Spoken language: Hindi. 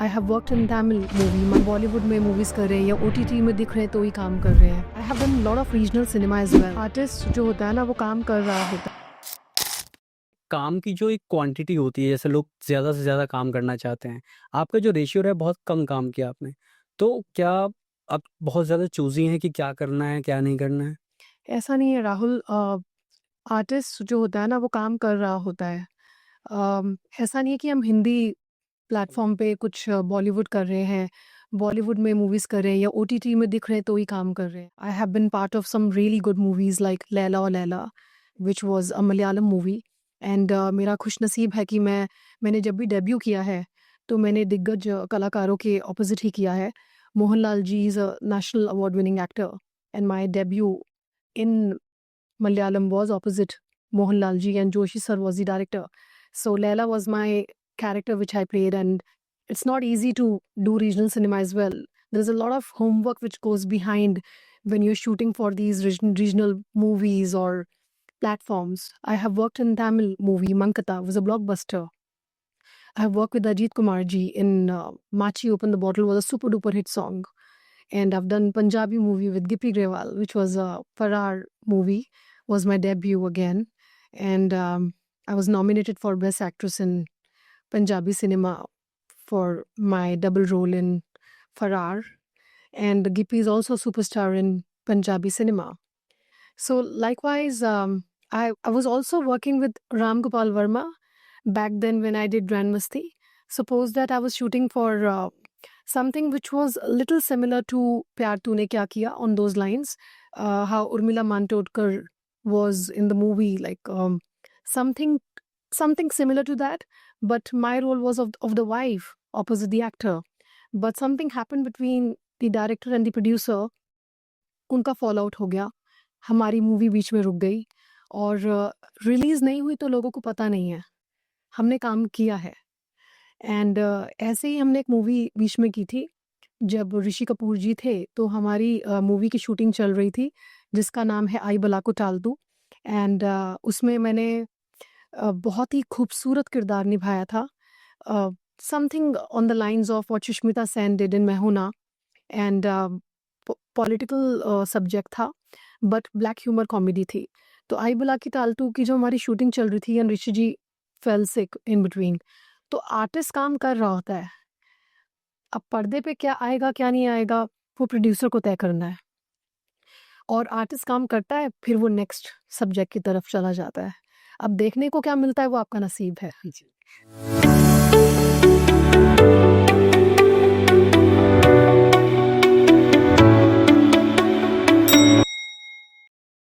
I have worked in Tamil movie, Bollywood में मूवीज़ कर रहे हैं या OTT में दिख रहे हैं तो ही काम कर रहे हैं। I have done lot of regional cinema as well. Artist जो होता है ना वो काम कर रहा होता है। काम की जो एक क्वांटिटी होती है, जैसे लोग ज़्यादा से ज़्यादा काम करना चाहते हैं, आपका जो रेशियो है बहुत कम काम किया आपने। तो क्या आप बहुत ज़्यादा चूज़ी हैं कि क्या करना है, क्या नहीं करना है? ऐसा नहीं है राहुल, आर्टिस्ट जो होता है ना वो काम कर रहा होता है। ऐसा नहीं है कि हम हिंदी प्लेटफॉर्म पे कुछ बॉलीवुड कर रहे हैं, बॉलीवुड में मूवीज़ कर रहे हैं या OTT में दिख रहे हैं तो ही काम कर रहे हैं। I have been part of some really good movies like Laila और Laila, which was a Malayalam movie. And मेरा खुशनसीब है कि मैंने जब भी डेब्यू किया है तो मैंने दिग्गज कलाकारों के ऑपोजिट ही किया है। Mohanlal ji is a national award winning actor and my debut in Malayalam was opposite Mohanlal ji, and Joshi sir was the director. So Laila was my character which I played, and it's not easy to do regional cinema as well. There's a lot of homework which goes behind when you're shooting for these regional movies or platforms. I have worked in Tamil movie Mankata, was a blockbuster. I have worked with Ajit Kumar ji in Machi Open the Bottle, was a super duper hit song. And I've done Punjabi movie with Gippy Grewal, which was a Farrar movie, was my debut again. And I was nominated for Best Actress in Punjabi cinema for my double role in Farrar. And Gippy is also a superstar in Punjabi cinema. So likewise, I was also working with Ram Gopal Verma back then when I did Grand Masti. Suppose that I was shooting for something which was a little similar to Pyar Tune Kya Kiya, on those lines. How Urmila Matondkar was in the movie, like something similar to that. But my role was of the wife opposite the actor. But something happened between the director and the producer. उनका फॉल आउट हो गया, हमारी मूवी बीच में रुक गई और रिलीज़ नहीं हुई तो लोगों को पता नहीं है, हमने काम किया है। एंड ऐसे ही हमने एक मूवी बीच में की थी, जब ऋषि कपूर जी थे, तो हमारी मूवी की शूटिंग चल रही थी, जिसका नाम है आई बला को टाल दूँ। एंड उसमें मैंने बहुत ही खूबसूरत किरदार निभाया था, something on the lines of what Sushmita Sen did in मैं हूं ना। एंड पॉलिटिकल सब्जेक्ट था, बट ब्लैक ह्यूमर कॉमेडी थी। तो आई बुला की टालतू की जो हमारी शूटिंग चल रही थी and Rishi ji fell sick in between, तो आर्टिस्ट काम कर रहा होता है। अब पर्दे पे क्या आएगा क्या नहीं आएगा वो प्रोड्यूसर को तय करना है, और आर्टिस्ट काम करता है, फिर वो नेक्स्ट सब्जेक्ट की तरफ चला जाता है। अब देखने को क्या मिलता है वो आपका नसीब है। जी।